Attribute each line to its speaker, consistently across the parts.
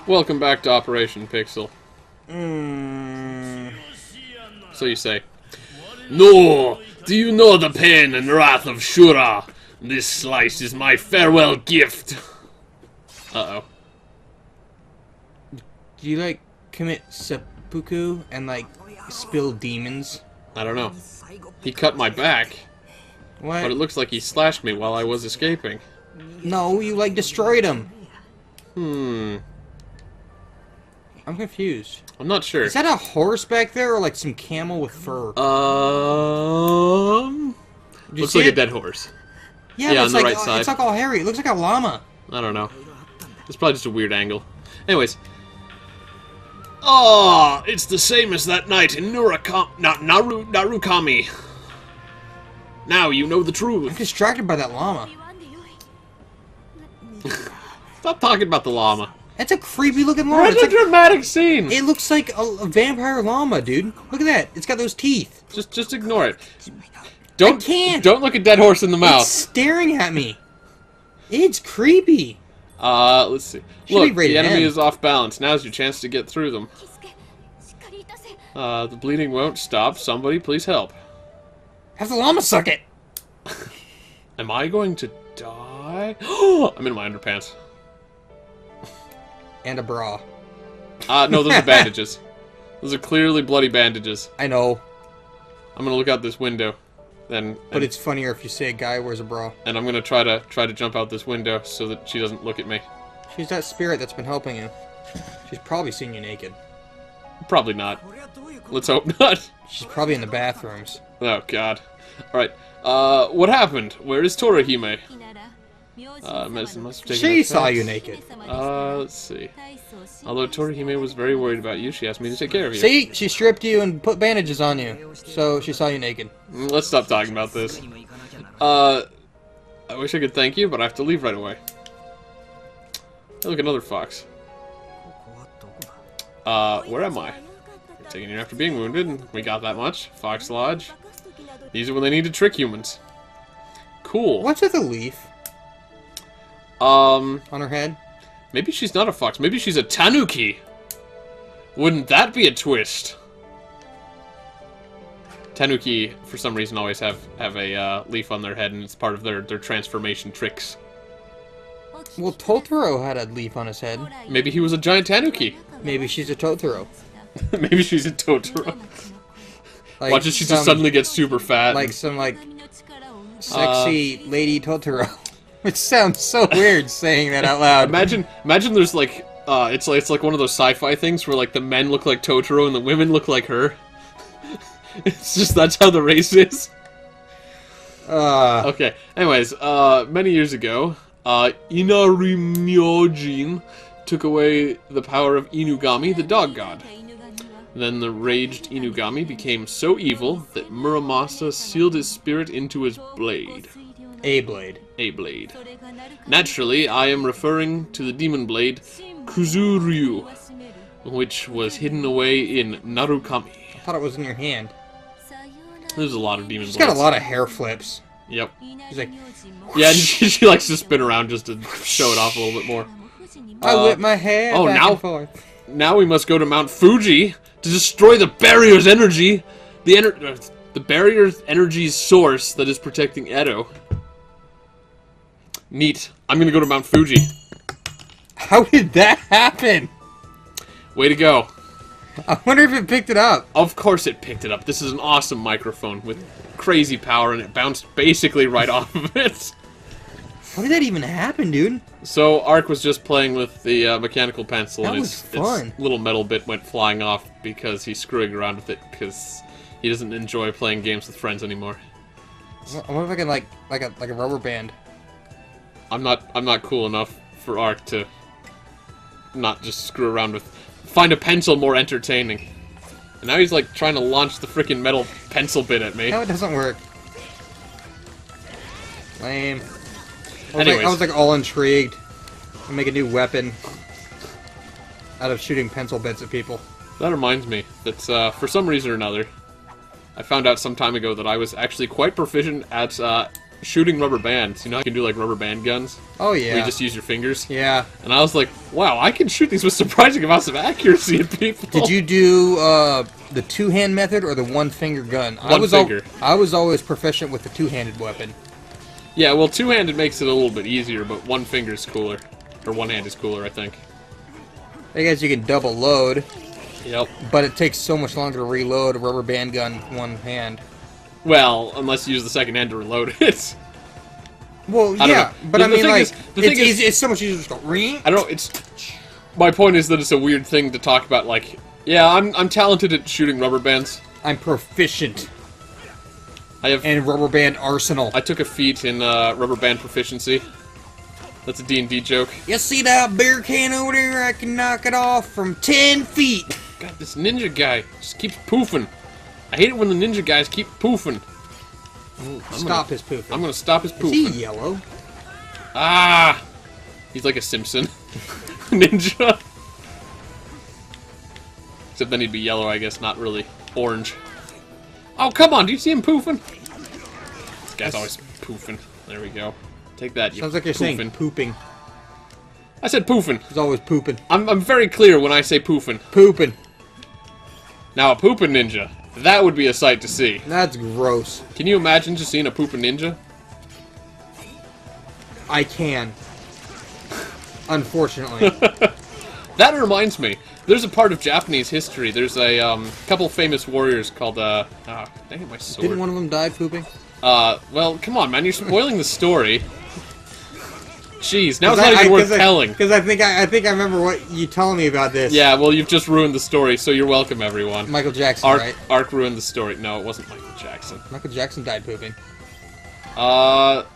Speaker 1: Welcome back to Operation Pixel.
Speaker 2: Mm.
Speaker 1: So you say. No! Do you know the pain and wrath of Shura? This slice is my farewell gift. Uh-oh.
Speaker 2: Do you, like, commit seppuku and, like, spill demons?
Speaker 1: I don't know. He cut my back,
Speaker 2: What?
Speaker 1: but it looks like he slashed me while I was escaping.
Speaker 2: No, you, like, destroyed him. I'm confused.
Speaker 1: I'm not sure.
Speaker 2: Is that a horse back there, or, like, some camel with fur?
Speaker 1: Looks
Speaker 2: see
Speaker 1: like a
Speaker 2: it?
Speaker 1: dead horse.
Speaker 2: Yeah,
Speaker 1: yeah,
Speaker 2: but
Speaker 1: on
Speaker 2: it's
Speaker 1: the
Speaker 2: like,
Speaker 1: right side.
Speaker 2: It's like all hairy. It looks like a llama.
Speaker 1: I don't know. It's probably just a weird angle. Anyways. Oh, it's the same as that night in Narukami. Now you know the
Speaker 2: I'm
Speaker 1: truth.
Speaker 2: distracted by that llama.
Speaker 1: Stop talking about the llama.
Speaker 2: That's a creepy looking llama.
Speaker 1: It's a dramatic scene.
Speaker 2: It looks like a vampire llama, dude. Look at that. It's got those teeth.
Speaker 1: Just ignore it. Don't
Speaker 2: I can't.
Speaker 1: Don't look a dead horse in the mouth.
Speaker 2: It's staring at me. It's creepy.
Speaker 1: Let's see.
Speaker 2: Should
Speaker 1: Look,
Speaker 2: be rated
Speaker 1: the enemy
Speaker 2: M.
Speaker 1: is off balance. Now's your chance to get through them. The bleeding won't stop. Somebody please help.
Speaker 2: Have the llama suck it.
Speaker 1: Am I going to die? I'm in my underpants.
Speaker 2: And a bra.
Speaker 1: No, those are bandages. Those are clearly bloody bandages.
Speaker 2: I know.
Speaker 1: I'm gonna look out this window,
Speaker 2: But it's funnier if you say a guy wears a bra.
Speaker 1: and I'm gonna try to jump out this window so that she doesn't look at me.
Speaker 2: She's that spirit that's been helping you. She's probably seen you naked.
Speaker 1: Probably not. Let's hope not.
Speaker 2: She's probably in the bathrooms.
Speaker 1: Oh God. All right. What happened? Where is Torahime? Must have taken
Speaker 2: She
Speaker 1: effect.
Speaker 2: saw you naked.
Speaker 1: Let's see. Although Torahime was very worried about you, she asked me to take care of you.
Speaker 2: See? She stripped you and put bandages on you. So she saw you naked.
Speaker 1: Let's stop talking about this. I wish I could thank you, but I have to leave right away. Hey, look, another fox. Where am I? Taking you after being wounded. We got that much. Fox Lodge. These are when they need to trick humans. Cool.
Speaker 2: What's with the leaf
Speaker 1: Um,
Speaker 2: on her head?
Speaker 1: maybe she's not a fox. Maybe she's a tanuki. Wouldn't that be a twist? Tanuki, for some reason, always have a leaf on their head, and it's part of their transformation tricks.
Speaker 2: Well, Totoro had a leaf on his head.
Speaker 1: Maybe he was a giant tanuki.
Speaker 2: Maybe she's a Totoro.
Speaker 1: Maybe she's a Totoro.
Speaker 2: Like
Speaker 1: Watch as she just
Speaker 2: some-
Speaker 1: suddenly gets super fat.
Speaker 2: Like some, like, sexy lady Totoro. It sounds so weird saying that out loud.
Speaker 1: Imagine there's like, it's like one of those sci-fi things where like the men look like Totoro and the women look like her. It's just, that's how the race is. Okay, anyways, many years ago, Inarimyojin took away the power of Inugami, the dog god. Then the raged Inugami became so evil that Muramasa sealed his spirit into his blade.
Speaker 2: A blade.
Speaker 1: A blade. Naturally, I am referring to the demon blade Kuzuryu, which was hidden away in Narukami.
Speaker 2: I thought it was in your hand.
Speaker 1: There's a lot of demon
Speaker 2: She's
Speaker 1: blades.
Speaker 2: got a lot of hair flips.
Speaker 1: Yep.
Speaker 2: She's like,
Speaker 1: Yeah, and she likes to spin around just to show it off a little bit more.
Speaker 2: I whip my hair
Speaker 1: oh,
Speaker 2: back
Speaker 1: now-
Speaker 2: and forth.
Speaker 1: Now we must go to Mount Fuji to destroy the barrier's energy. The barrier's energy's source that is protecting Edo. Neat. I'm gonna go to Mount Fuji.
Speaker 2: How did that happen?
Speaker 1: Way to go.
Speaker 2: I wonder if it picked it up.
Speaker 1: Of course it picked it up. This is an awesome microphone with crazy power, and it bounced basically right off of it.
Speaker 2: How did that even happen, dude?
Speaker 1: So Ark was just playing with the mechanical pencil,
Speaker 2: That
Speaker 1: and
Speaker 2: was fun.
Speaker 1: its little metal bit went flying off because he's screwing around with it because he doesn't enjoy playing games with friends anymore.
Speaker 2: I wonder if I can like a rubber band.
Speaker 1: I'm not cool enough for Ark to not just screw around with. Find a pencil more entertaining. And now he's like trying to launch the freaking metal pencil bit at me.
Speaker 2: No, it doesn't work. Lame.
Speaker 1: Anyways.
Speaker 2: I was like all intrigued. I'll make a new weapon out of shooting pencil bits at people.
Speaker 1: That reminds me that for some reason or another, I found out some time ago that I was actually quite proficient at shooting rubber bands. You know how you can do like rubber band guns?
Speaker 2: Oh yeah.
Speaker 1: Where you just use your fingers?
Speaker 2: Yeah.
Speaker 1: And I was like, wow, I can shoot these with surprising amounts of accuracy at people.
Speaker 2: Did you do the two-hand method or the one-finger gun?
Speaker 1: One finger.
Speaker 2: I was always proficient with the two-handed weapon.
Speaker 1: Yeah, well, two-handed makes it a little bit easier, but one finger's cooler. Or one hand is cooler, I think.
Speaker 2: I guess you can double load.
Speaker 1: Yep.
Speaker 2: But it takes so much longer to reload a rubber band gun one hand.
Speaker 1: Well, unless you use the second hand to reload it.
Speaker 2: Well, yeah, but I mean, like, it's so much easier to just go ring.
Speaker 1: I don't know, it's... My point is that it's a weird thing to talk about, like, yeah, I'm talented at shooting rubber bands.
Speaker 2: I'm proficient.
Speaker 1: I have...
Speaker 2: And rubber band arsenal.
Speaker 1: I took a feat in rubber band proficiency. That's a D&D joke.
Speaker 2: You see that beer can over there? I can knock it off from 10 feet.
Speaker 1: God, this ninja guy just keeps poofing. I hate it when the ninja guys keep poofing.
Speaker 2: Stop his poofing.
Speaker 1: I'm gonna stop his poofing.
Speaker 2: Is he yellow?
Speaker 1: Ah! He's like a Simpson. Ninja. Except then he'd be yellow, I guess, not really orange. Oh, come on, do you see him poofing? This guy's always poofing. There we go. Take that, you
Speaker 2: Sounds like you're saying pooping.
Speaker 1: I said poofing.
Speaker 2: He's always pooping.
Speaker 1: I'm very clear when I say poofing.
Speaker 2: Pooping.
Speaker 1: Now, a pooping ninja. That would be a sight to see.
Speaker 2: That's gross.
Speaker 1: Can you imagine just seeing a pooping ninja?
Speaker 2: I can. Unfortunately.
Speaker 1: That reminds me. There's a part of Japanese history. There's a couple famous warriors called, dang it, my sword.
Speaker 2: Didn't one of them die pooping?
Speaker 1: Well, come on, man. You're spoiling the story. Jeez, now it's not even worth telling.
Speaker 2: Because I think I remember what you telling me about this.
Speaker 1: Yeah, well, you've just ruined the story, so you're welcome, everyone.
Speaker 2: Michael Jackson, right?
Speaker 1: Ark ruined the story. No, it wasn't Michael Jackson.
Speaker 2: Michael Jackson died pooping.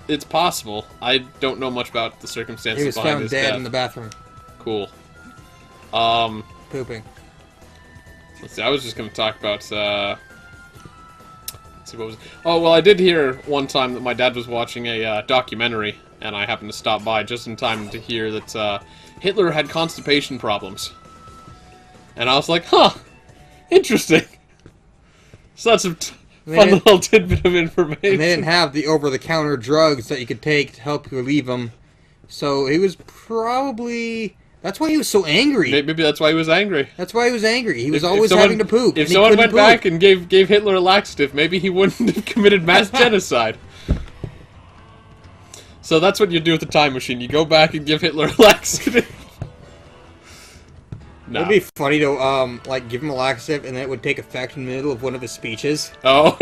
Speaker 1: It's possible. I don't know much about the circumstances
Speaker 2: He was
Speaker 1: behind
Speaker 2: found
Speaker 1: his
Speaker 2: dead
Speaker 1: death.
Speaker 2: in the bathroom.
Speaker 1: Cool.
Speaker 2: Pooping.
Speaker 1: Let's see, I was just going to talk about, let's see, what was it? Oh, well, I did hear one time that my dad was watching a documentary, and I happened to stop by just in time to hear that Hitler had constipation problems. And I was like, huh, interesting. So that's a fun little tidbit of information.
Speaker 2: And they didn't have the over-the-counter drugs that you could take to help relieve him. So he was probably... That's why he was so angry.
Speaker 1: Maybe that's why he was angry.
Speaker 2: That's why he was angry. He was always having to poop.
Speaker 1: If someone went back and gave Hitler a laxative, maybe he wouldn't have committed mass genocide. So that's what you do with the time machine. You go back and give Hitler a laxative. No.
Speaker 2: It'd be funny to, like, give him a laxative and then it would take effect in the middle of one of his speeches.
Speaker 1: Oh.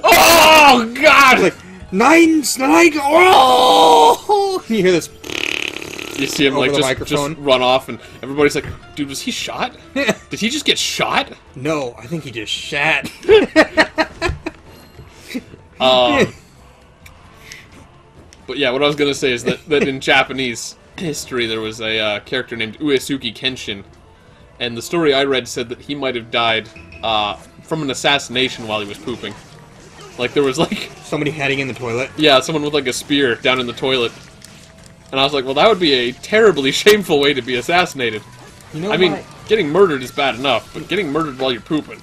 Speaker 1: Oh, God!
Speaker 2: Like, nine, oh! You hear this...
Speaker 1: You see him, like, just run off, and everybody's like, dude, was he shot? Did he just get shot?
Speaker 2: No, I think he just shat.
Speaker 1: But yeah, what I was going to say is that in Japanese history, there was a character named Uesugi Kenshin, and the story I read said that he might have died from an assassination while he was pooping. Like, there was, like...
Speaker 2: Somebody heading in the toilet?
Speaker 1: Yeah, someone with, like, a spear down in the toilet. And I was like, well, that would be a terribly shameful way to be assassinated.
Speaker 2: You know,
Speaker 1: I mean, getting murdered is bad enough, but getting murdered while you're pooping,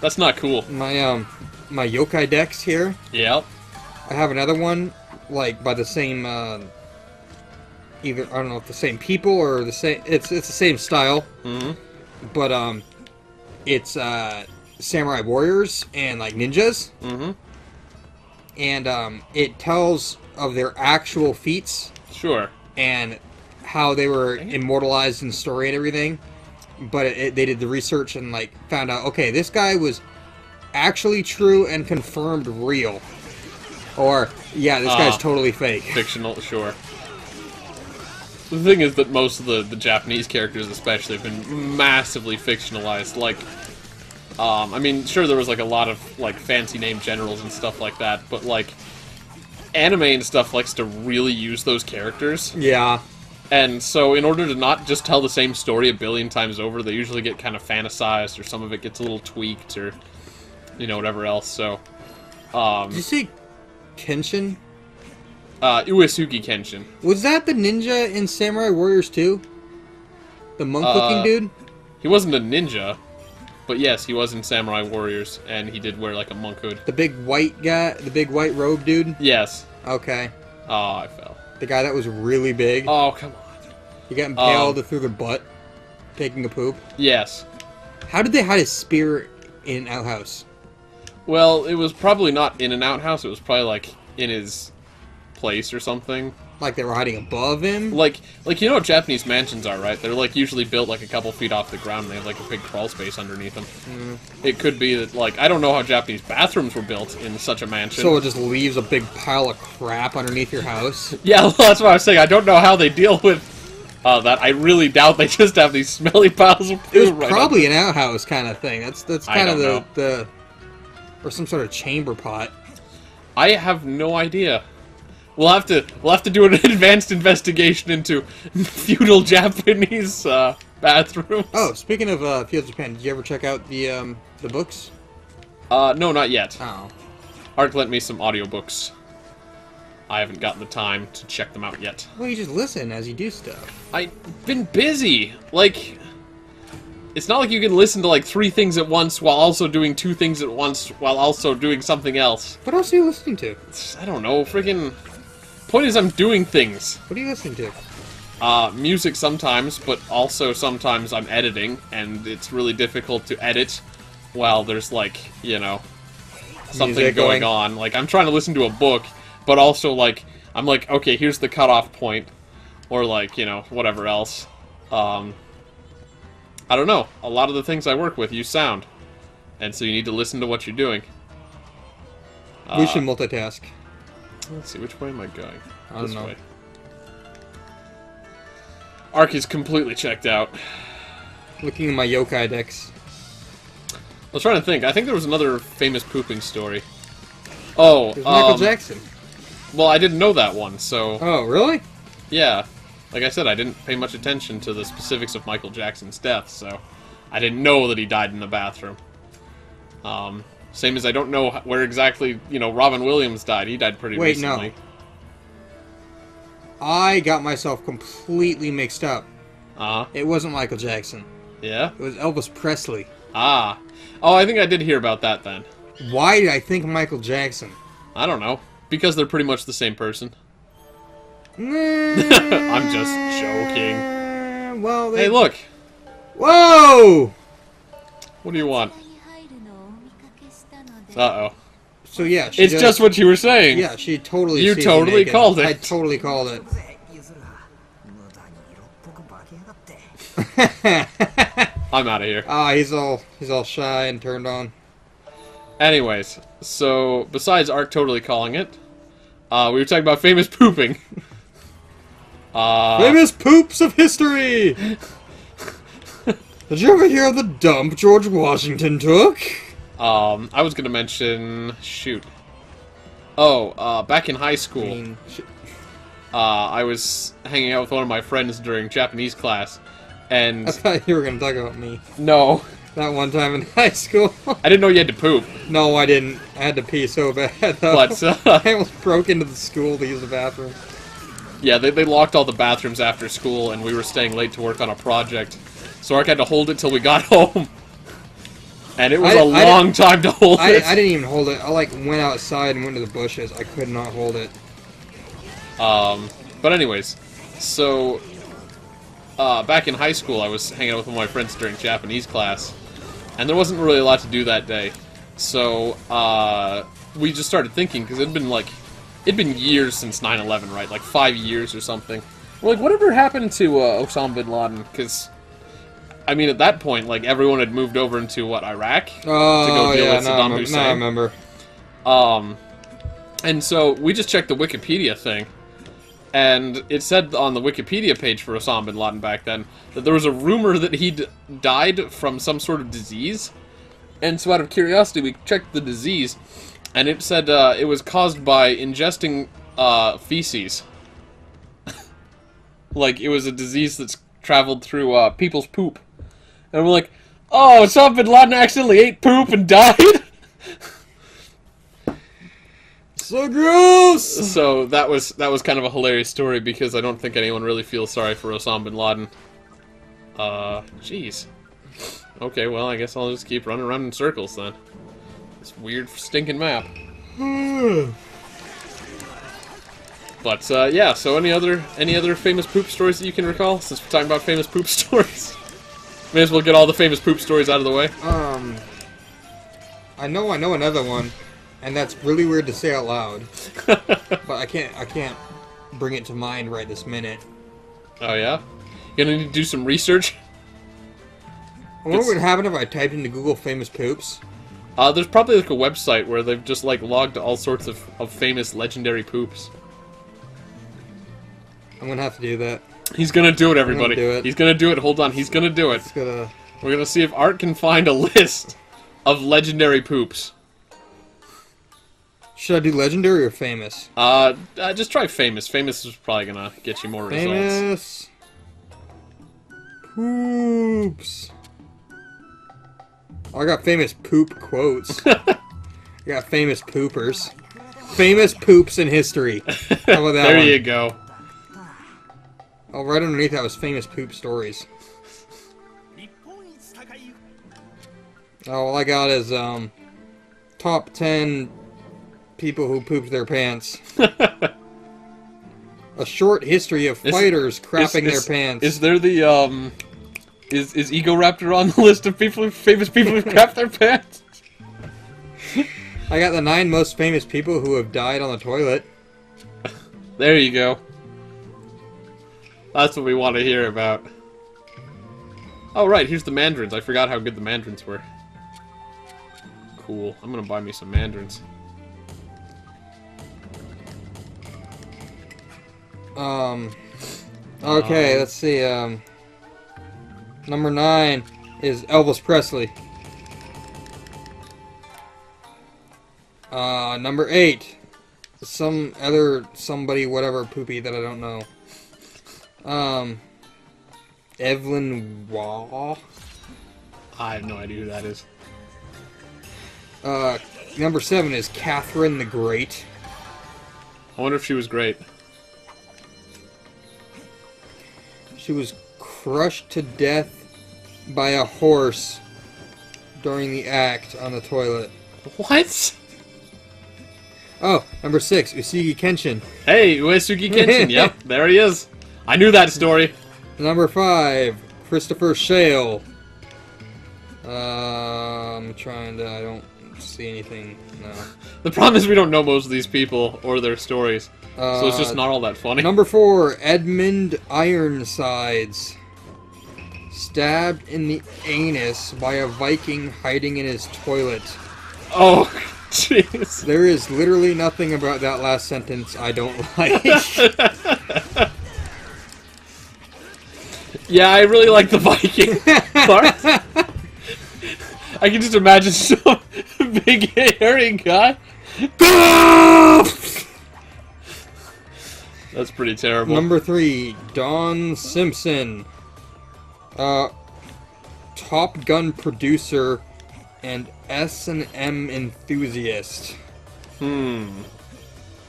Speaker 1: that's not cool.
Speaker 2: My yokai decks here.
Speaker 1: Yeah.
Speaker 2: I have another one, like, by the same, either, I don't know if the same people or the same, it's the same style.
Speaker 1: Mm-hmm.
Speaker 2: But, it's, samurai warriors and, like, ninjas.
Speaker 1: Mm-hmm.
Speaker 2: And, it tells of their actual feats.
Speaker 1: Sure.
Speaker 2: And how they were immortalized in the story and everything. But they did the research and, like, found out, okay, this guy was actually true and confirmed real. Or, yeah, this guy's totally fake.
Speaker 1: Fictional, sure. The thing is that most of the Japanese characters especially have been massively fictionalized. Like, I mean, sure, there was, like, a lot of, like, fancy name generals and stuff like that, but, like, anime and stuff likes to really use those characters.
Speaker 2: Yeah.
Speaker 1: And so in order to not just tell the same story a billion times over, they usually get kind of fantasized, or some of it gets a little tweaked, or, you know, whatever else, so...
Speaker 2: Did you say Kenshin?
Speaker 1: Uesugi Kenshin.
Speaker 2: Was that the ninja in Samurai Warriors 2? The monk-looking dude?
Speaker 1: He wasn't a ninja, But yes, he was in Samurai Warriors, and he did wear like a monk hood.
Speaker 2: The big white guy, the big white robe dude?
Speaker 1: Yes.
Speaker 2: Okay.
Speaker 1: Oh, I fell.
Speaker 2: The guy that was really big?
Speaker 1: Oh, come on.
Speaker 2: He got impaled through the butt, taking a poop?
Speaker 1: Yes.
Speaker 2: How did they hide his spear in an outhouse?
Speaker 1: Well, it was probably not in an outhouse, it was probably like in his place or something.
Speaker 2: Like they were hiding above him?
Speaker 1: Like you know what Japanese mansions are, right? They're like usually built like a couple feet off the ground and they have like a big crawl space underneath them. It could be that, like, I don't know how Japanese bathrooms were built in such a mansion.
Speaker 2: So it just leaves a big pile of crap underneath your house?
Speaker 1: Yeah, well, that's what I was saying. I don't know how they deal with that. I really doubt they just have these smelly piles of poo.
Speaker 2: It was
Speaker 1: right
Speaker 2: probably an outhouse kind of thing. That's kind of
Speaker 1: know.
Speaker 2: the... Or some sort of chamber pot.
Speaker 1: I have no idea. We'll have to do an advanced investigation into feudal Japanese bathrooms.
Speaker 2: Oh, speaking of feudal Japan, did you ever check out the books?
Speaker 1: No, not yet.
Speaker 2: Oh.
Speaker 1: Art lent me some audiobooks. I haven't gotten the time to check them out yet.
Speaker 2: Well, you just listen as you do stuff.
Speaker 1: I've been busy. Like, it's not like you can listen to like 3 things at once while also doing 2 things at once while also doing something else.
Speaker 2: What else are you listening to?
Speaker 1: I don't know, freaking... Point is, I'm doing things.
Speaker 2: What are you listening to?
Speaker 1: Music sometimes, but also sometimes I'm editing, and it's really difficult to edit while there's, like, you know, something
Speaker 2: Music
Speaker 1: going on. Like, I'm trying to listen to a book, but also, like, I'm like, okay, here's the cutoff point, or, like, you know, whatever else. I don't know. A lot of the things I work with use sound, and so you need to listen to what you're doing.
Speaker 2: We should multitask.
Speaker 1: Let's see, which way am I going?
Speaker 2: I don't know.
Speaker 1: Way. Arc is completely checked out.
Speaker 2: Looking at my yokai decks.
Speaker 1: I was trying to think. I think there was another famous pooping story. Oh,
Speaker 2: It was Michael Jackson.
Speaker 1: Well, I didn't know that one, so...
Speaker 2: Oh, really?
Speaker 1: Yeah. Like I said, I didn't pay much attention to the specifics of Michael Jackson's death, so... I didn't know that he died in the bathroom. Same as I don't know where exactly, you know, Robin Williams died. He died pretty recently.
Speaker 2: No. I got myself completely mixed up. It wasn't Michael Jackson.
Speaker 1: Yeah?
Speaker 2: It was Elvis Presley.
Speaker 1: Ah. Oh, I think I did hear about that then.
Speaker 2: Why did I think Michael Jackson?
Speaker 1: I don't know. Because they're pretty much the same person.
Speaker 2: I'm
Speaker 1: just joking.
Speaker 2: Well,
Speaker 1: Hey, look!
Speaker 2: Whoa!
Speaker 1: What do you want? Uh-oh.
Speaker 2: So yeah,
Speaker 1: it's just what you were saying.
Speaker 2: Yeah, she totally.
Speaker 1: You totally called it.
Speaker 2: I totally called it.
Speaker 1: I'm out of here.
Speaker 2: Ah, he's all shy and turned on.
Speaker 1: Anyways, so besides Ark totally calling it, we were talking about famous pooping.
Speaker 2: Famous poops of history. Did you ever hear of the dump George Washington took?
Speaker 1: I was gonna mention... Shoot. Oh, back in high school, I was hanging out with one of my friends during Japanese class, and...
Speaker 2: I thought you were gonna talk about me.
Speaker 1: No.
Speaker 2: That one time in high school.
Speaker 1: I didn't know you had to poop.
Speaker 2: No, I didn't. I had to pee so bad, though.
Speaker 1: But,
Speaker 2: I almost broke into the school to use the bathroom.
Speaker 1: Yeah, they locked all the bathrooms after school, and we were staying late to work on a project. So Ark had to hold it till we got home. And it was a long time to hold it.
Speaker 2: I didn't even hold it. I, like, went outside and went to the bushes. I could not hold it.
Speaker 1: But anyways, so... back in high school, I was hanging out with one of my friends during Japanese class. And there wasn't really a lot to do that day. So, we just started thinking, because it'd been years since 9/11, right? Like 5 years or something. We're like, whatever happened to Osama bin Laden? Because, I mean, at that point, like, everyone had moved over into, what, Iraq?
Speaker 2: Oh,
Speaker 1: to go deal
Speaker 2: yeah,
Speaker 1: with Saddam Hussein.
Speaker 2: I remember.
Speaker 1: And so, we just checked the Wikipedia thing. And it said on the Wikipedia page for Osama bin Laden back then that there was a rumor that he'd died from some sort of disease. And so out of curiosity, we checked the disease, and it said it was caused by ingesting feces. Like, it was a disease that's traveled through people's poop. And we're like, oh, Osama bin Laden accidentally ate poop and died?
Speaker 2: So gross!
Speaker 1: So that was kind of a hilarious story because I don't think anyone really feels sorry for Osama bin Laden. Jeez. Okay, well, I guess I'll just keep running around in circles then. This weird stinking map. But yeah. So any other famous poop stories that you can recall? Since we're talking about famous poop stories, may as well get all the famous poop stories out of the way.
Speaker 2: I know another one, and that's really weird to say out loud. But I can't bring it to mind right this minute.
Speaker 1: Oh yeah, you gonna need to do some research.
Speaker 2: I wonder what would happen if I typed into Google famous poops.
Speaker 1: There's probably like a website where they've just like logged all sorts of famous legendary poops.
Speaker 2: I'm gonna have to do that.
Speaker 1: He's gonna do it, everybody.
Speaker 2: Do it.
Speaker 1: He's gonna do it. Hold on, he's gonna do it.
Speaker 2: We're
Speaker 1: gonna see if Art can find a list of legendary poops.
Speaker 2: Should I do legendary or famous?
Speaker 1: Just try famous. Famous is probably gonna get you more results.
Speaker 2: Famous poops. Oh, I got famous poop quotes. I got famous poopers. Famous poops in history. How about that
Speaker 1: There
Speaker 2: one?
Speaker 1: you go.
Speaker 2: Oh, right underneath that was famous poop stories. Oh, all I got is, top 10 people who pooped their pants. A short history of fighters crapping their pants.
Speaker 1: Is there the, is Ego Raptor on the list of famous people who crap their pants?
Speaker 2: I got the 9 most famous people who have died on the toilet.
Speaker 1: There you go. That's what we want to hear about. Oh, right, here's the mandarins. I forgot how good the mandarins were. Cool. I'm gonna buy me some mandarins.
Speaker 2: Okay, let's see, number 9 is Elvis Presley. Number 8, somebody, whatever, poopy that I don't know. Evelyn Waugh.
Speaker 1: I have no idea who that is.
Speaker 2: Number 7 is Catherine the Great.
Speaker 1: I wonder if she was great.
Speaker 2: She was crushed to death by a horse during the act on the toilet.
Speaker 1: What?
Speaker 2: Oh, number 6, Usagi Kenshin.
Speaker 1: Hey, Uesugi Kenshin. Yep, there he is. I knew that story.
Speaker 2: Number 5, Christopher Shale. I'm trying to... I don't see anything. No.
Speaker 1: The problem is we don't know most of these people or their stories. So it's just not all that funny.
Speaker 2: Number 4, Edmund Ironsides. Stabbed in the anus by a Viking hiding in his toilet.
Speaker 1: Oh, jeez.
Speaker 2: There is literally nothing about that last sentence I don't like.
Speaker 1: Yeah, I really like the Viking part. I can just imagine some big hairy guy. That's pretty terrible.
Speaker 2: Number 3, Don Simpson. Top Gun producer and S&M enthusiast.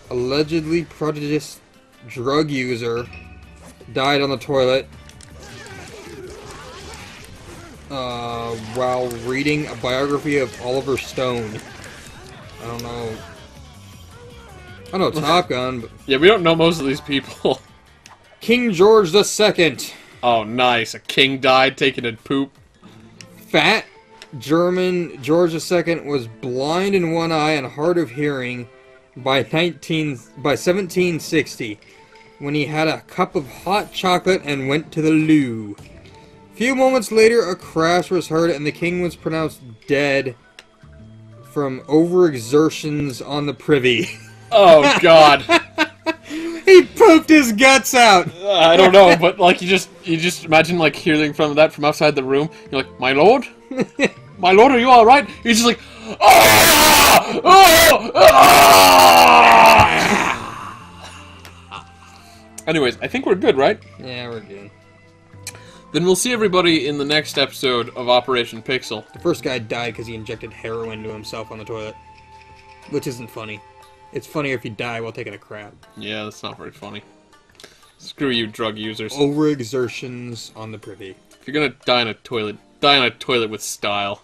Speaker 2: Allegedly prejudiced drug user. Died on the toilet. While reading a biography of Oliver Stone. I don't know. I know Top Gun, but...
Speaker 1: Yeah, we don't know most of these people.
Speaker 2: King George II.
Speaker 1: Oh, nice. A king died taking a poop.
Speaker 2: Fat German George II was blind in one eye and hard of hearing by 1760, when he had a cup of hot chocolate and went to the loo. Few moments later, a crash was heard and the king was pronounced dead from overexertions on the privy.
Speaker 1: Oh, God.
Speaker 2: He pooped his guts out.
Speaker 1: I don't know, but like you just imagine like hearing from outside the room. You're like, my lord, my lord, are you all right? He's just like, ah! Oh! Ah! Anyways, I think we're good, right?
Speaker 2: Yeah, we're good.
Speaker 1: Then we'll see everybody in the next episode of Operation Pixel.
Speaker 2: The first guy died because he injected heroin to himself on the toilet, which isn't funny. It's funnier if you die while taking a crap.
Speaker 1: Yeah, that's not very funny. Screw you, drug users.
Speaker 2: Overexertions on the privy.
Speaker 1: If you're gonna die in a toilet, Die on a toilet with style.